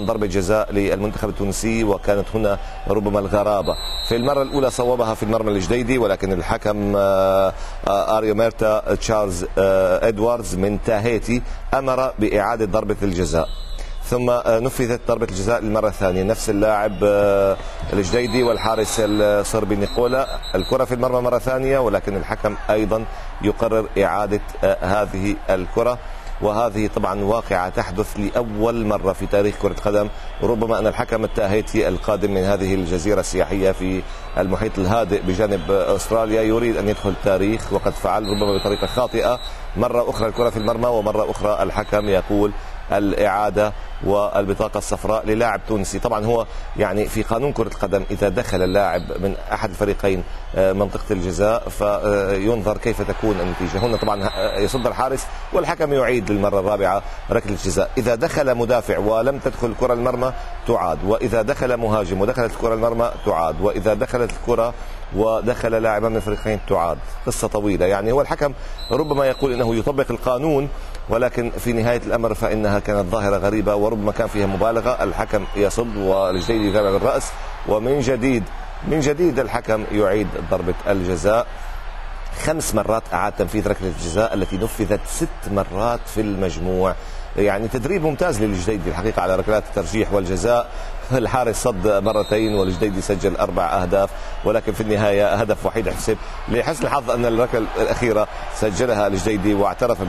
ضربة جزاء للمنتخب التونسي، وكانت هنا ربما الغرابة. في المرة الأولى صوبها في المرمى الجديدي، ولكن الحكم آريو ميرتا تشارلز إدواردز من تاهيتي أمر بإعادة ضربة الجزاء، ثم نفذت ضربة الجزاء للمرة الثانية. نفس اللاعب الجديدي والحارس الصربي نيكولا، الكرة في المرمى مرة ثانية، ولكن الحكم أيضا يقرر إعادة هذه الكرة. وهذه طبعا واقعة تحدث لأول مرة في تاريخ كرة القدم، وربما أن الحكم التاهيتي القادم من هذه الجزيرة السياحية في المحيط الهادئ بجانب أستراليا يريد أن يدخل التاريخ، وقد فعل ربما بطريقة خاطئة. مرة أخرى الكرة في المرمى، ومرة أخرى الحكم يقول الإعادة والبطاقة الصفراء للاعب تونسي. طبعا هو يعني في قانون كرة القدم إذا دخل اللاعب من أحد الفريقين منطقة الجزاء فينظر كيف تكون النتيجة. هنا طبعا يصد الحارس والحكم يعيد للمرة الرابعة ركلة الجزاء. إذا دخل مدافع ولم تدخل الكرة المرمى تعاد، وإذا دخل مهاجم ودخلت الكرة المرمى تعاد، وإذا دخلت الكرة ودخل لاعبا من الفريقين تعاد. قصة طويلة، يعني هو الحكم ربما يقول إنه يطبق القانون، ولكن في نهاية الأمر فإنها كانت ظاهرة غريبة وربما كان فيها مبالغة. الحكم يصد والجديد يتابع بالرأس، ومن جديد الحكم يعيد ضربة الجزاء. 5 مرات أعاد تنفيذ ركلة الجزاء التي نفذت 6 مرات في المجموع. يعني تدريب ممتاز للجديدي الحقيقة على ركلات الترجيح والجزاء. الحارس صد مرتين والجديدي سجل 4 أهداف، ولكن في النهاية هدف وحيد حسب. لحسن الحظ أن الركلة الأخيرة سجلها الجديدي واعترف